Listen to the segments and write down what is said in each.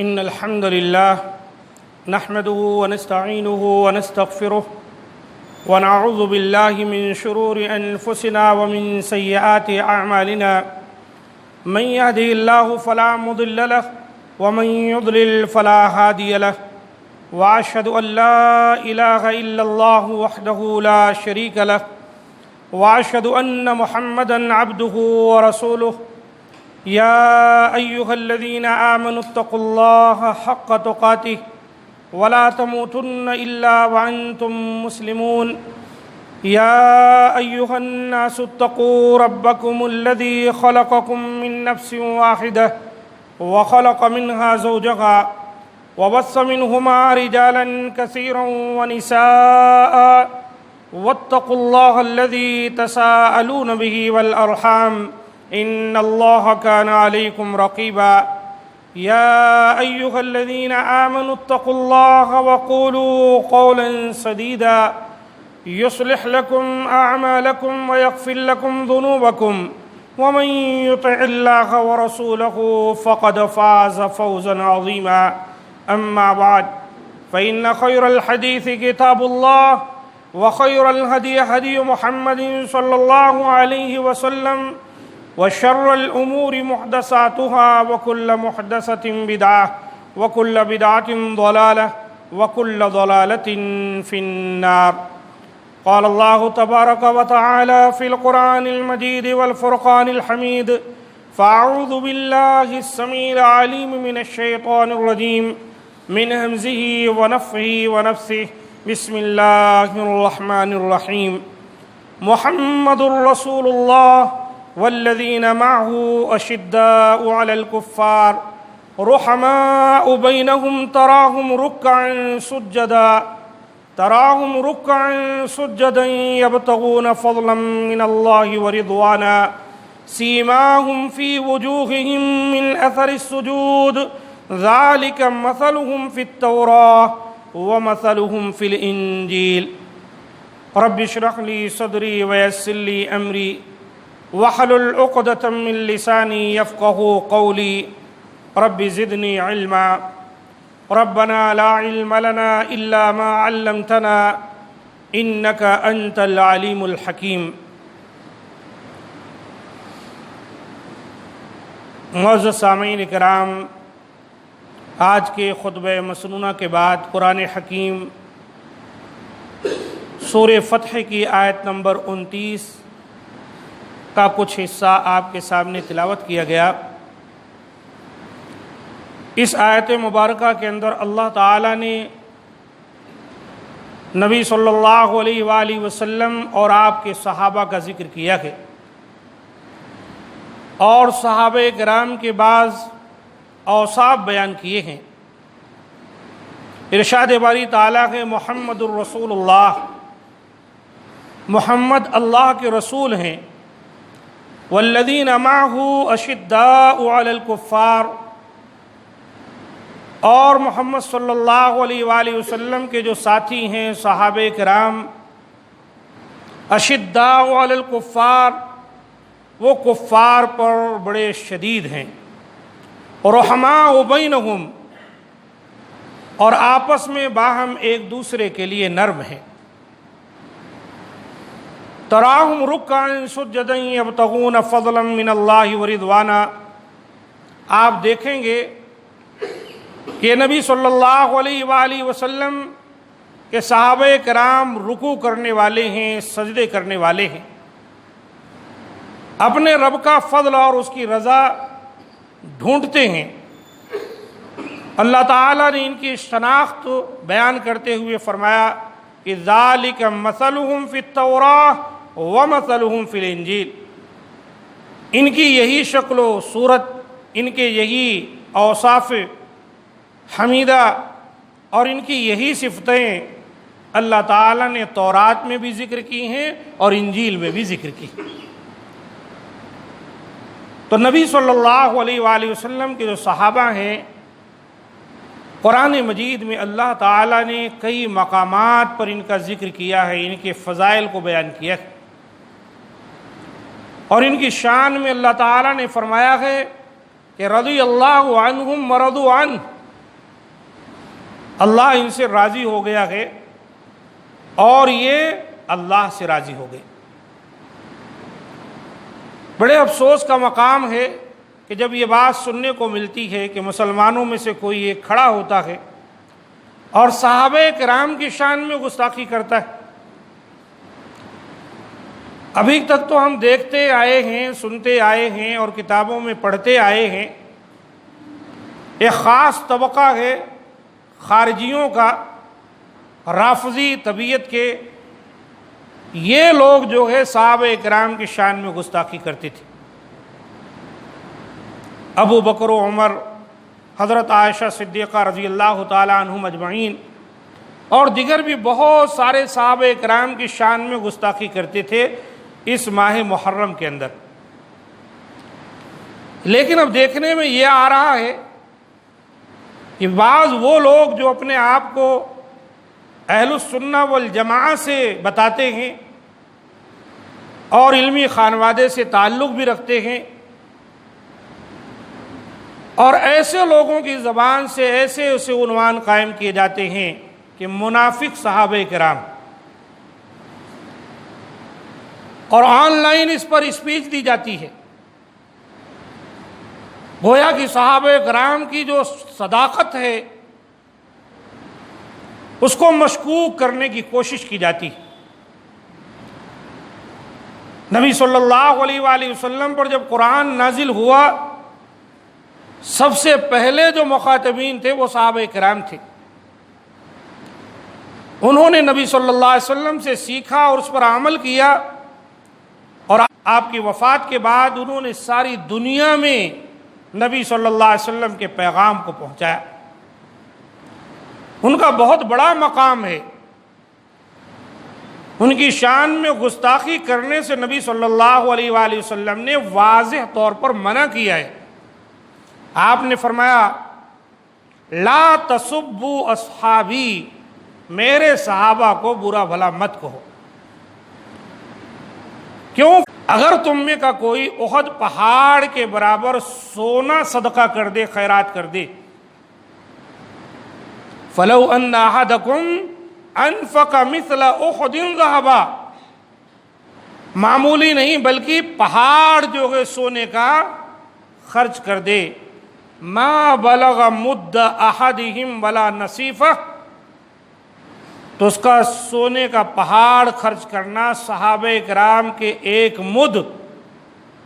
إن الحمد لله نحمده ونستعينه ونستغفره ونعوذ بالله من شرور أنفسنا ومن سيئات أعمالنا من يهده الله فلا مضل له ومن يضلل فلا هادي له وأشهد أن لا إله إلا الله وحده لا شريك له وأشهد أن محمدًا عبده ورسوله يا أيها الذين آمنوا اتقوا الله حق تقاته ولا تموتن إلا وأنتم مسلمون يا أيها الناس اتقوا ربكم الذي خلقكم من نفس واحدة وخلق منها زوجها وبث منهما رجالا كثيرا ونساء واتقوا الله الذي تساءلون به والأرحام إن الله كان عليكم رقيبا يا أيها الذين آمنوا اتقوا الله وقولوا قولا سديدا يصلح لكم أعمالكم ويغفر لكم ذنوبكم ومن يطع الله ورسوله فقد فاز فوزا عظيما أما بعد فإن خير الحديث كتاب الله وخير الهدي هدي محمد صلى الله عليه وسلم وشر الأمور محدثاتها وكل محدثة بدعة وكل بدعة ضلالة وكل ضلالة في النار. قال الله تبارك وتعالى في القرآن المجيد والفرقان الحميد فأعوذ بالله السميع العليم من الشيطان الرجيم من همزه ونفخه ونفثه بسم الله الرحمن الرحيم محمد رسول الله والذين معه أشداء على الكفار رحماء بينهم تراهم ركعا سجدا يبتغون فضلا من الله ورضوانا سيماهم في وجوههم من أثر السجود ذلك مثلهم في التوراة ومثلهم في الإنجيل رب اشرح لي صدري ويسر لي أمري واحلل عقدة من لساني يفقهوا قولي رب زدني علما ربنا لا علم لنا إلا ما علمتنا إنك أنت العليم الحكيم. معزز سامعین کرام، آج کے خطبہ مسنونہ کے بعد قرآن حکیم سورہ فتح کی آیت نمبر 29 کا کچھ حصہ آپ کے سامنے تلاوت کیا گیا۔ اس آیت مبارکہ کے اندر اللہ تعالیٰ نے نبی صلی اللہ علیہ وآلہ وسلم اور آپ کے صحابہ کا ذکر کیا ہے، اور صحابہ کرام کے بعض اوصاف بیان کیے ہیں۔ ارشاد باری تعالیٰ ہے محمد الرسول اللہ، محمد اللہ کے رسول ہیں۔ والذین معہ اشداء علی الکفار، اور محمد صلی اللہ علیہ وآلہ وسلم کے جو ساتھی ہیں صحابہ کرام، اشداء علی الکفار، وہ کفار پر بڑے شدید ہیں، رحماء بینہم، اور آپس میں باہم ایک دوسرے کے لیے نرم ہیں۔ تراہم رکعا سجدا یبتغون فضلا من اللہ ورضوانا، آپ دیکھیں گے کہ نبی صلی اللہ علیہ وآلہ وسلم کے صحابہ کرام رکوع کرنے والے ہیں، سجدے کرنے والے ہیں، اپنے رب کا فضل اور اس کی رضا ڈھونڈتے ہیں۔ اللہ تعالیٰ نے ان کی شناخت بیان کرتے ہوئے فرمایا کہ ذالک مثلہم فی التوراہ ومثلہم فی الانجیل، ان کی یہی شکل و صورت، ان کے یہی اوصاف حمیدہ اور ان کی یہی صفتیں اللہ تعالیٰ نے تورات میں بھی ذکر کی ہیں اور انجیل میں بھی ذکر کی۔ تو نبی صلی اللہ علیہ وآلہ وسلم کے جو صحابہ ہیں، قرآن مجید میں اللہ تعالیٰ نے کئی مقامات پر ان کا ذکر کیا ہے، ان کے فضائل کو بیان کیا ہے، اور ان کی شان میں اللہ تعالیٰ نے فرمایا ہے کہ رضی اللہ عنہم ورضوا عنہ، اللہ ان سے راضی ہو گیا ہے اور یہ اللہ سے راضی ہو گئے۔ بڑے افسوس کا مقام ہے کہ جب یہ بات سننے کو ملتی ہے کہ مسلمانوں میں سے کوئی ایک کھڑا ہوتا ہے اور صحابہ کرام کی شان میں گستاخی کرتا ہے۔ ابھی تک تو ہم دیکھتے آئے ہیں، سنتے آئے ہیں اور کتابوں میں پڑھتے آئے ہیں، ایک خاص طبقہ ہے خارجیوں کا، رافضی طبیعت کے، یہ لوگ جو ہے صحابہ کرام کی شان میں گستاخی کرتے تھے۔ ابو بکر و عمر، حضرت عائشہ صدیقہ رضی اللہ تعالیٰ عنہم اجمعین اور دیگر بھی بہت سارے صحابہ کرام کی شان میں گستاخی کرتے تھے اس ماہ محرم کے اندر۔ لیکن اب دیکھنے میں یہ آ رہا ہے کہ بعض وہ لوگ جو اپنے آپ کو اہل السنہ والجماعہ سے بتاتے ہیں اور علمی خانوادے سے تعلق بھی رکھتے ہیں، اور ایسے لوگوں کی زبان سے ایسے عنوان قائم کیے جاتے ہیں کہ منافق صحابہ کرام، اور on line us per speech دی جاتی ہے، گویا کہ صحابہ کرام کی جو صداقت ہے اس کو مشکوک کرنے کی کوشش کی جاتی ہے۔ نبی صلی اللہ علیہ وآلہ وسلم پر جب قرآن نازل ہوا، سب سے پہلے جو مخاطبین تھے وہ صحابہ کرام تھے۔ انہوں نے نبی صلی اللہ علیہ وسلم سے سیکھا اور اس پر عمل کیا، اور آپ کی وفات کے بعد انہوں نے ساری دنیا میں نبی صلی اللہ علیہ وسلم کے پیغام کو پہنچایا۔ ان کا بہت بڑا مقام ہے۔ ان کی شان میں گستاخی کرنے سے نبی صلی اللہ علیہ وآلہ وسلم نے واضح طور پر منع کیا ہے۔ آپ نے فرمایا لا تسبوا اصحابی، میرے صحابہ کو برا بھلا مت کہو۔ کیوں؟ اگر تم میں کا کوئی احد پہاڑ کے برابر سونا صدقہ کر دے، خیرات کر دے، فلو ان احدکم انفق مثل احد ذهبا، معمولی نہیں بلکہ پہاڑ جو ہے سونے کا خرچ کر دے، ما بلغ مد احدہم ولا نصیفہ، تو اس کا سونے کا پہاڑ خرچ کرنا صحابہ کرام کے ایک مد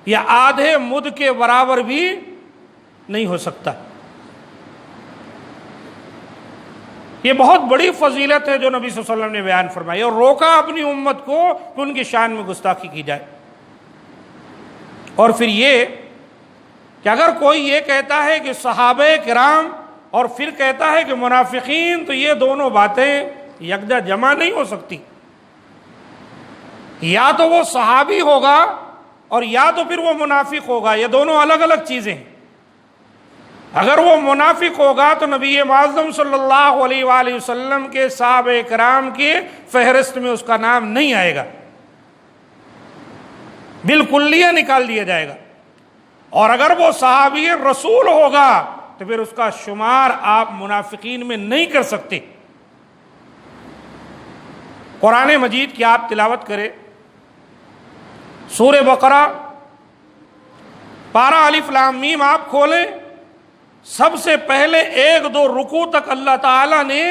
یا آدھے مد کے برابر بھی نہیں ہو سکتا۔ یہ بہت بڑی فضیلت ہے جو نبی صلی اللہ علیہ وسلم نے بیان فرمائی، اور روکا اپنی امت کو کہ ان کی شان میں گستاخی کی جائے۔ اور پھر یہ کہ اگر کوئی یہ کہتا ہے کہ صحابہ کرام اور پھر کہتا ہے کہ منافقین، تو یہ دونوں باتیں یکجا جمع نہیں ہو سکتی۔ یا تو وہ صحابی ہوگا اور یا تو پھر وہ منافق ہوگا، یہ دونوں الگ الگ چیزیں ہیں۔ اگر وہ منافق ہوگا تو نبی معظم صلی اللہ علیہ وآلہ وسلم کے صحابہ کرام کی فہرست میں اس کا نام نہیں آئے گا، بالکلیہ نکال دیا جائے گا۔ اور اگر وہ صحابی رسول ہوگا تو پھر اس کا شمار آپ منافقین میں نہیں کر سکتے۔ قرآن مجید کی آپ تلاوت کریں، سورہ بقرہ پارہ الف لام میم آپ کھولیں، سب سے پہلے 1-2 رکوع تک اللہ تعالیٰ نے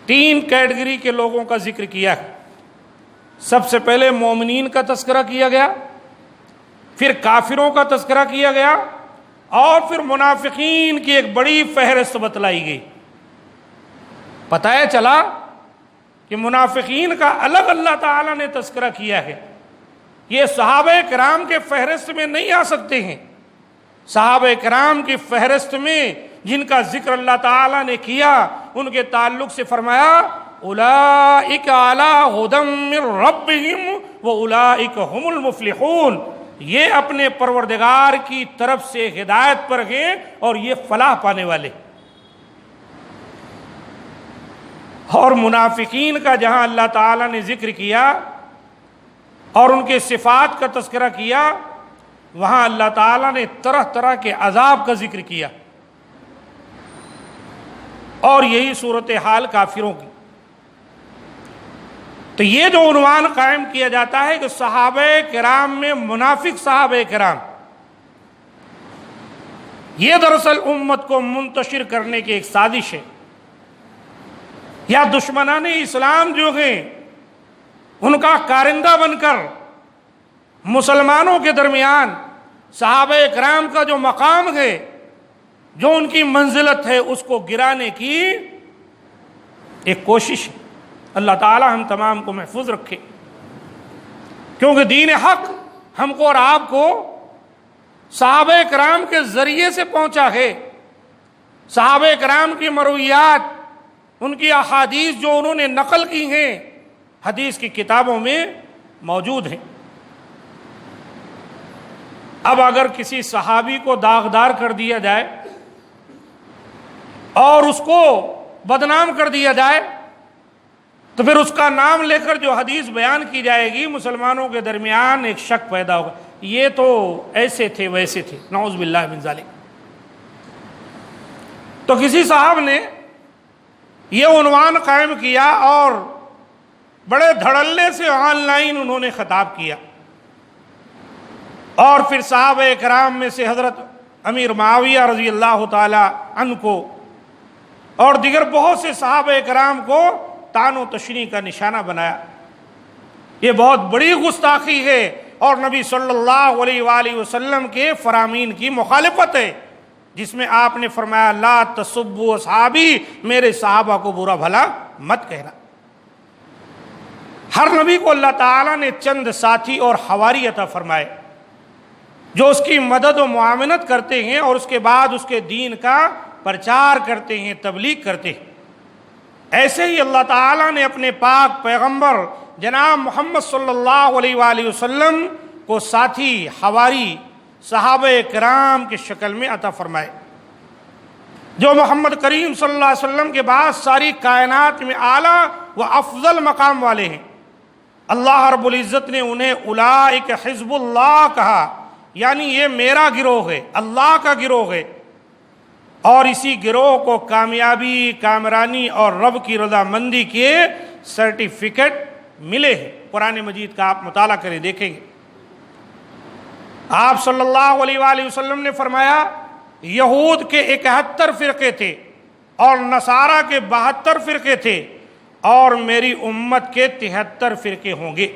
3 کیٹیگری کے لوگوں کا ذکر کیا ہے۔ سب سے پہلے مومنین کا تذکرہ کیا گیا، پھر کافروں کا تذکرہ کیا گیا، اور پھر منافقین کی ایک بڑی فہرست بتلائی گئی۔ پتہ چلا کہ منافقین کا الگ اللہ تعالیٰ نے تذکرہ کیا ہے، یہ صحابہ کرام کے فہرست میں نہیں آ سکتے ہیں۔ صحابہ کرام کی فہرست میں جن کا ذکر اللہ تعالیٰ نے کیا، ان کے تعلق سے فرمایا اولئک علی ھدی من ربہم واولئک ھم المفلحون، یہ اپنے پروردگار کی طرف سے ہدایت پر ہیں اور یہ فلاح پانے والے۔ اور منافقین کا جہاں اللہ تعالیٰ نے ذکر کیا اور ان کے صفات کا تذکرہ کیا، وہاں اللہ تعالیٰ نے طرح طرح کے عذاب کا ذکر کیا۔ اور یہی صورتحال کافروں کی۔ تو یہ جو عنوان قائم کیا جاتا ہے کہ صحابہ کرام میں منافق صحابہ کرام، یہ دراصل امت کو منتشر کرنے کی ایک سازش ہے، یا دشمنان اسلام جو ہیں ان کا کارندہ بن کر مسلمانوں کے درمیان صحابہ کرام کا جو مقام ہے، جو ان کی منزلت ہے، اس کو گرانے کی ایک کوشش ہے۔ اللہ تعالی ہم تمام کو محفوظ رکھے، کیونکہ دین حق ہم کو اور آپ کو صحابہ کرام کے ذریعے سے پہنچا ہے۔ صحابہ کرام کی مرویات، ان کی احادیث جو انہوں نے نقل کی ہیں، حدیث کی کتابوں میں موجود ہیں۔ اب اگر کسی صحابی کو داغدار کر دیا جائے اور اس کو بدنام کر دیا جائے، تو پھر اس کا نام لے کر جو حدیث بیان کی جائے گی، مسلمانوں کے درمیان ایک شک پیدا ہوگا، یہ تو ایسے تھے ویسے تھے، نعوذ باللہ من ذالک۔ تو کسی صاحب نے یہ عنوان قائم کیا اور بڑے دھڑلے سے آن لائن انہوں نے خطاب کیا، اور پھر صحابہ کرام میں سے حضرت امیر معاویہ رضی اللہ تعالی عنہ کو اور دیگر بہت سے صحابہ کرام کو طعن و تشنیع کا نشانہ بنایا۔ یہ بہت بڑی گستاخی ہے اور نبی صلی اللہ علیہ وآلہ وسلم کے فرامین کی مخالفت ہے، جس میں آپ نے فرمایا لا تسبوا اصحابی، میرے صحابہ کو برا بھلا مت کہنا۔ ہر نبی کو اللہ تعالیٰ نے چند ساتھی اور حواری عطا فرمائے جو اس کی مدد و معاونت کرتے ہیں اور اس کے بعد اس کے دین کا پرچار کرتے ہیں، تبلیغ کرتے ہیں۔ ایسے ہی اللہ تعالیٰ نے اپنے پاک پیغمبر جناب محمد صلی اللہ علیہ وآلہ وسلم کو ساتھی، حواری، صحابہ کرام کی شکل میں عطا فرمائے، جو محمد کریم صلی اللہ علیہ وسلم کے بعد ساری کائنات میں اعلیٰ و افضل مقام والے ہیں۔ اللہ رب العزت نے انہیں اولئک حزب اللہ کہا، یعنی یہ میرا گروہ ہے، اللہ کا گروہ ہے، اور اسی گروہ کو کامیابی، کامرانی اور رب کی رضامندی کے سرٹیفکیٹ ملے ہیں۔ قرآن مجید کا آپ مطالعہ کریں، دیکھیں گے۔ آپ صلی اللہ علیہ وآلہ وسلم نے فرمایا یہود کے 71 فرقے تھے اور نصارہ کے 72 فرقے تھے، اور میری امت کے 73 فرقے ہوں گے۔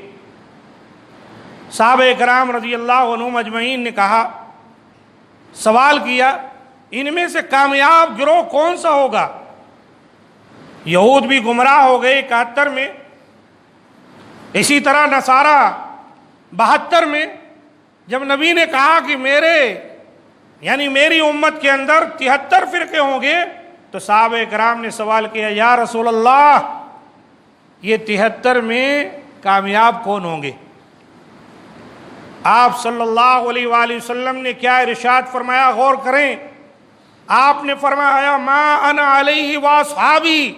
صحابہ کرام رضی اللہ عنہم اجمعین نے کہا، سوال کیا ان میں سے کامیاب گروہ کون سا ہوگا؟ یہود بھی گمراہ ہو گئے 71 میں، اسی طرح نصارہ 72 میں۔ جب نبی نے کہا کہ میری امت کے اندر 73 فرقے ہوں گے، تو صحابہ کرام نے سوال کیا یا رسول اللہ یہ 73 میں کامیاب کون ہوں گے؟ آپ صلی اللہ علیہ وآلہ وسلم نے کیا ارشاد فرمایا، غور کریں۔ آپ نے فرمایا ما انا علیہ واصحابی،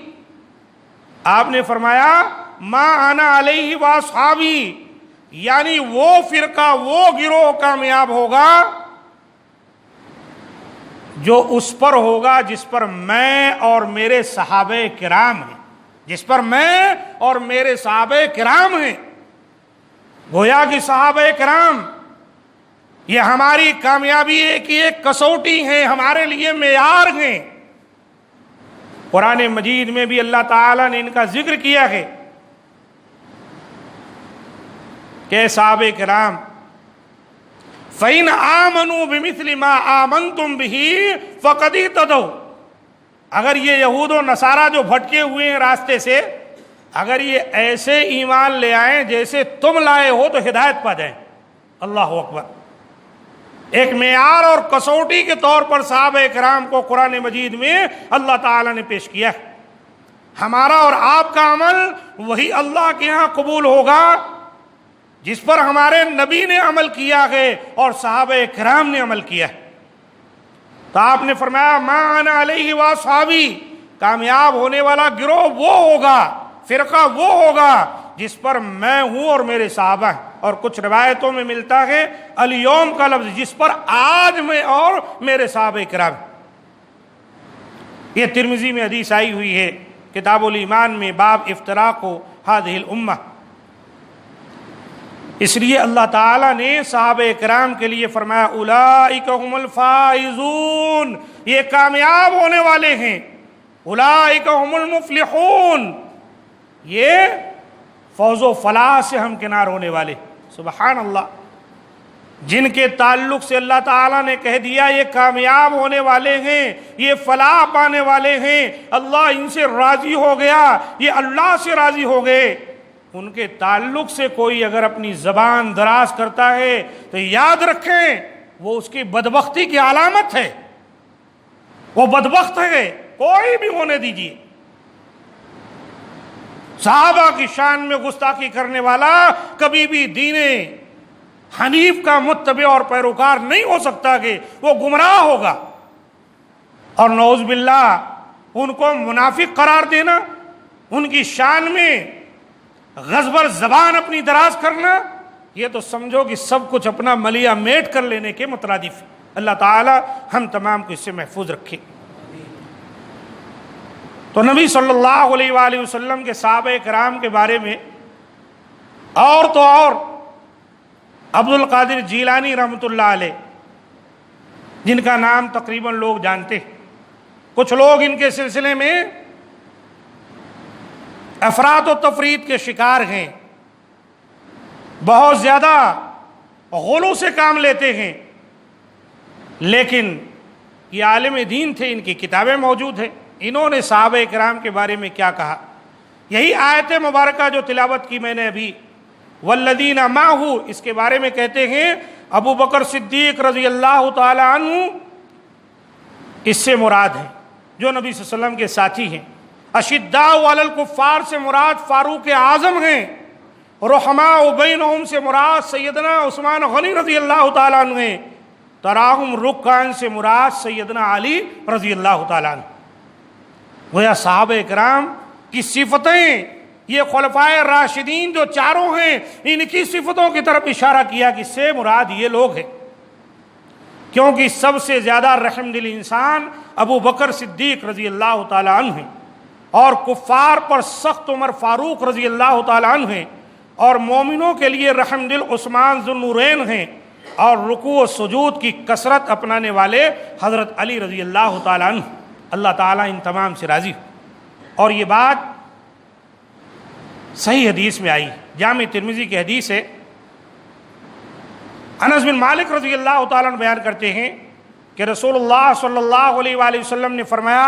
آپ نے فرمایا ما انا علیہ واصحابی، یعنی وہ فرقہ، وہ گروہ کامیاب ہوگا جو اس پر ہوگا جس پر میں اور میرے صحابہ کرام ہیں، جس پر میں اور میرے صحابہ کرام ہیں۔ گویا کہ صحابہ کرام یہ ہماری کامیابی کی ایک کسوٹی ہیں، ہمارے لیے معیار ہیں۔ قرآن مجید میں بھی اللہ تعالیٰ نے ان کا ذکر کیا ہے کہ صحابہ کرام فَإِنْ آمَنُوا بِمِثْلِ مَا آمَنْتُمْ بِهِ فَقَدْ اهْتَدَوْا، اگر یہ یہود و نصارہ جو بھٹکے ہوئے ہیں راستے سے، اگر یہ ایسے ایمان لے آئیں جیسے تم لائے ہو تو ہدایت پا جائیں۔ اللہ اکبر۔ ایک معیار اور کسوٹی کے طور پر صحابہ کرام کو قرآن مجید میں اللہ تعالیٰ نے پیش کیا ہے۔ ہمارا اور آپ کا عمل وہی اللہ کے ہاں قبول ہوگا جس پر ہمارے نبی نے عمل کیا ہے اور صحابہ کرام نے عمل کیا ہے۔ تو آپ نے فرمایا ما انا علیہ واصحابی، کامیاب ہونے والا گروہ وہ ہوگا، فرقہ وہ ہوگا جس پر میں ہوں اور میرے صحابہ ہیں۔ اور کچھ روایتوں میں ملتا ہے الیوم کا لفظ، جس پر آج میں اور میرے صحابہ کرام۔ یہ ترمذی میں حدیث آئی ہوئی ہے کتاب الایمان میں، باب افتراق ہذہ الامہ۔ اس لیے اللہ تعالیٰ نے صحابہ کرام کے لیے فرمایا اولئک هم الفائزون، یہ کامیاب ہونے والے ہیں، اولئک هم المفلحون، یہ فوز و فلاح سے ہمکنار ہونے والے۔ سبحان اللہ، جن کے تعلق سے اللہ تعالیٰ نے کہہ دیا یہ کامیاب ہونے والے ہیں، یہ فلاح پانے والے ہیں، اللہ ان سے راضی ہو گیا، یہ اللہ سے راضی ہو گئے، ان کے تعلق سے کوئی اگر اپنی زبان دراز کرتا ہے تو یاد رکھیں وہ اس کی بدبختی کی علامت ہے، وہ بدبخت ہے، کوئی بھی ہونے دیجیے۔ صحابہ کی شان میں گستاخی کرنے والا کبھی بھی دین حنیف کا متبع اور پیروکار نہیں ہو سکتا کہ وہ گمراہ ہوگا، اور نعوذ باللہ ان کو منافق قرار دینا، ان کی شان میں غضبر زبان اپنی دراز کرنا، یہ تو سمجھو کہ سب کچھ اپنا ملیا میٹ کر لینے کے مترادف ہے۔ اللہ تعالی ہم تمام کو اس سے محفوظ رکھے۔ تو نبی صلی اللہ علیہ وآلہ وسلم کے صحابہ کرام کے بارے میں اور تو اور عبد القادر جیلانی رحمۃ اللہ علیہ، جن کا نام تقریباً لوگ جانتے ہیں، کچھ لوگ ان کے سلسلے میں افراط و تفرید کے شکار ہیں، بہت زیادہ غلو سے کام لیتے ہیں، لیکن یہ عالم دین تھے، ان کی کتابیں موجود ہیں۔ انہوں نے صحابہ کرام کے بارے میں کیا کہا، یہی آیت مبارکہ جو تلاوت کی میں نے ابھی، والذین معہ، اس کے بارے میں کہتے ہیں ابو بکر صدیق رضی اللہ تعالی عنہ اس سے مراد ہے، جو نبی صلی اللہ علیہ وسلم کے ساتھی ہیں۔ اشداء علی الکفار سے مراد فاروق اعظم ہیں، رحماء بینہم سے مراد سیدنا عثمان غنی رضی اللہ تعالیٰ عنہ ہیں، تراہم رکعن سے مراد سیدنا علی رضی اللہ تعالیٰ عنہ۔ گویا صحابہ کرام کی صفتیں، یہ خلفائے راشدین جو چاروں ہیں، ان کی صفتوں کی طرف اشارہ کیا کہ سے مراد یہ لوگ ہیں، کیونکہ سب سے زیادہ رحم دل انسان ابو بکر صدیق رضی اللہ تعالیٰ عنہ ہیں، اور کفار پر سخت عمر فاروق رضی اللہ تعالیٰ عنہ ہیں، اور مومنوں کے لیے رحم دل عثمان ذو النورین ہیں، اور رکوع و سجود کی کثرت اپنانے والے حضرت علی رضی اللہ تعالیٰ عنہ۔ اللہ تعالیٰ ان تمام سے راضی ہو۔ اور یہ بات صحیح حدیث میں آئی، جامع ترمذی کی حدیث ہے، انس بن مالک رضی اللہ تعالیٰ عنہ بیان کرتے ہیں کہ رسول اللہ صلی اللہ علیہ وآلہ وسلم نے فرمایا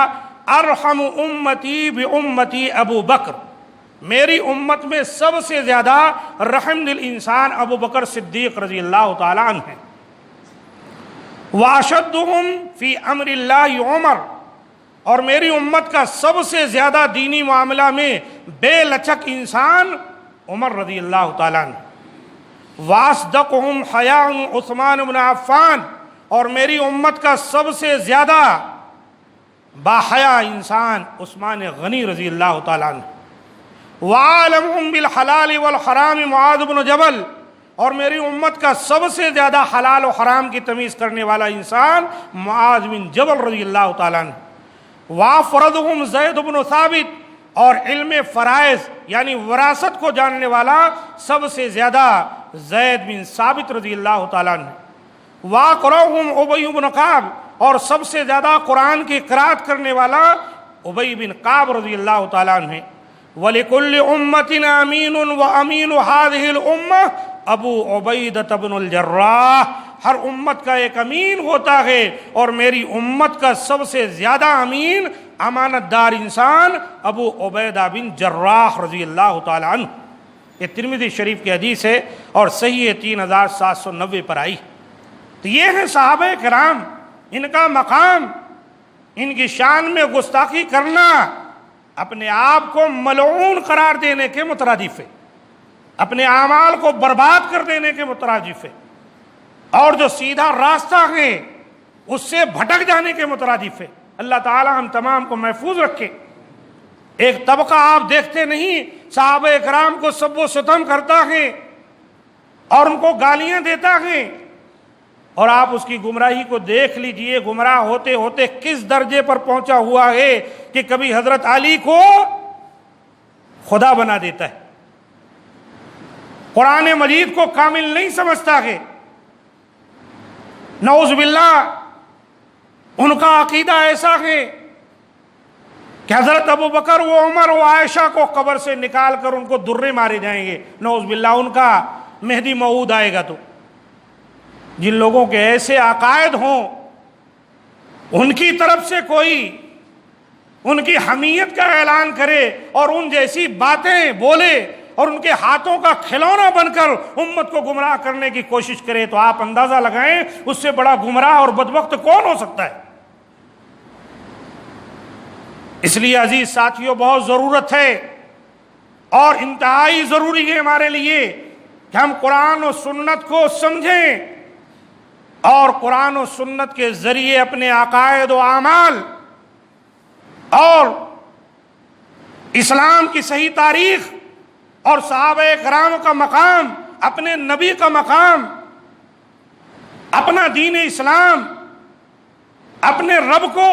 ارحم امتی بامتی ابو بکر، میری امت میں سب سے زیادہ رحم دل انسان ابو بکر صدیق رضی اللہ تعالیٰ عنہ ہیں۔ واشدہم فی امر اللہ عمر، اور میری امت کا سب سے زیادہ دینی معاملہ میں بے لچک انسان عمر رضی اللہ تعالیٰ عنہ۔ واصدقہم حیاء عثمان بن عفان، اور میری امت کا سب سے زیادہ باحیا انسان عثمان غنی رضی اللہ تعالیٰ عنہ۔ وعالمہم بالحلال والحرام معاذ بن جبل، اور میری امت کا سب سے زیادہ حلال و حرام کی تمیز کرنے والا انسان معاذ بن جبل رضی اللہ تعالیٰ عنہ۔ وافرضہم زید بن ثابت، اور علم فرائض یعنی وراثت کو جاننے والا سب سے زیادہ زید بن ثابت رضی اللہ تعالیٰ عنہ۔ واقرؤہم ابی بن کعب، اور سب سے زیادہ قرآن کی قرأت کرنے والا ابی بن کعب رضی اللہ تعالیٰ عنہ۔ وَلِكُلِّ أُمَّةٍ أَمِينٌ وَأَمِينُ هَذِهِ الْأُمَّةِ ابو عبیدہ بن الجراح، ہر امت کا ایک امین ہوتا ہے، اور میری امت کا سب سے زیادہ امین امانت دار انسان ابو عبیدہ بن جراح رضی اللہ تعالیٰ عنہ۔ یہ ترمذی شریف کی حدیث ہے اور صحیح ہے، 3790 پر آئی۔ تو یہ ہیں صحابہ کرام، ان کا مقام، ان کی شان میں گستاخی کرنا اپنے آپ کو ملعون قرار دینے کے مترادف ہے، اپنے اعمال کو برباد کر دینے کے مترادف ہے، اور جو سیدھا راستہ ہے اس سے بھٹک جانے کے مترادف ہے۔ اللہ تعالی ہم تمام کو محفوظ رکھے۔ ایک طبقہ آپ دیکھتے نہیں صحابہ کرام کو سب و ستم کرتا ہے اور ان کو گالیاں دیتا ہے، اور آپ اس کی گمراہی کو دیکھ لیجئے، گمراہ ہوتے ہوتے کس درجے پر پہنچا ہوا ہے کہ کبھی حضرت علی کو خدا بنا دیتا ہے، قرآن مجید کو کامل نہیں سمجھتا ہے۔ نعوذ باللہ، ان کا عقیدہ ایسا ہے کہ حضرت ابو بکر و عمر و عائشہ کو قبر سے نکال کر ان کو درے مارے جائیں گے، نعوذ باللہ، ان کا مہدی موعود آئے گا۔ تو جن لوگوں کے ایسے عقائد ہوں، ان کی طرف سے کوئی ان کی حمیت کا اعلان کرے اور ان جیسی باتیں بولے اور ان کے ہاتھوں کا کھلونا بن کر امت کو گمراہ کرنے کی کوشش کرے، تو آپ اندازہ لگائیں اس سے بڑا گمراہ اور بدبخت کون ہو سکتا ہے۔ اس لیے عزیز ساتھیوں، بہت ضرورت ہے اور انتہائی ضروری ہے ہمارے لیے کہ ہم قرآن و سنت کو سمجھیں اور قرآن و سنت کے ذریعے اپنے عقائد و اعمال اور اسلام کی صحیح تاریخ اور صحابہ کرام کا مقام، اپنے نبی کا مقام، اپنا دین اسلام، اپنے رب کو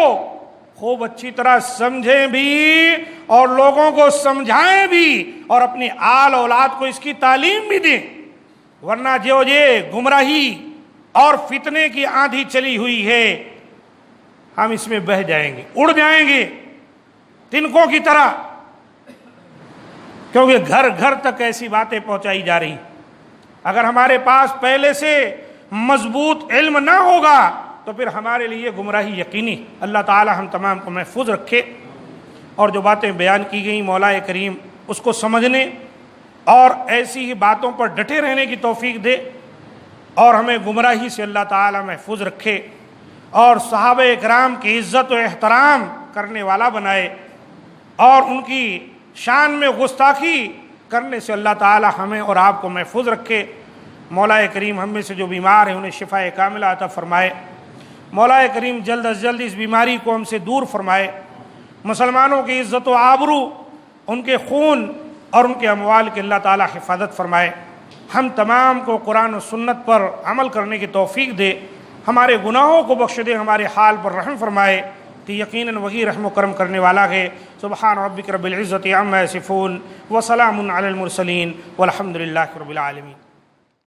خوب اچھی طرح سمجھیں بھی اور لوگوں کو سمجھائیں بھی اور اپنی آل اولاد کو اس کی تعلیم بھی دیں، ورنہ جو یہ گمراہی اور فتنے کی آندھی چلی ہوئی ہے، ہم اس میں بہہ جائیں گے، اڑ جائیں گے تنکوں کی طرح، کیونکہ گھر گھر تک ایسی باتیں پہنچائی جا رہی۔ اگر ہمارے پاس پہلے سے مضبوط علم نہ ہوگا تو پھر ہمارے لیے گمراہی یقینی۔ اللہ تعالی ہم تمام کو محفوظ رکھے اور جو باتیں بیان کی گئیں مولا کریم اس کو سمجھنے اور ایسی ہی باتوں پر ڈٹے رہنے کی توفیق دے اور ہمیں گمراہی سے اللہ تعالی محفوظ رکھے اور صحابہ کرام کی عزت و احترام کرنے والا بنائے اور ان کی شان میں گستاخی کرنے سے اللہ تعالی ہمیں اور آپ کو محفوظ رکھے۔ مولا کریم ہم میں سے جو بیمار ہیں انہیں شفاء کاملہ عطا فرمائے۔ مولا کریم جلد از جلد اس بیماری کو ہم سے دور فرمائے۔ مسلمانوں کی عزت و آبرو، ان کے خون اور ان کے اموال کی اللہ تعالی حفاظت فرمائے۔ ہم تمام کو قرآن و سنت پر عمل کرنے کی توفیق دے، ہمارے گناہوں کو بخش دے، ہمارے حال پر رحم فرمائے کہ یقیناً وہی رحم و کرم کرنے والا ہے۔ سبحان ربک رب العزت عما یصفون وسلام علی المرسلین والحمد للہ رب العالمین۔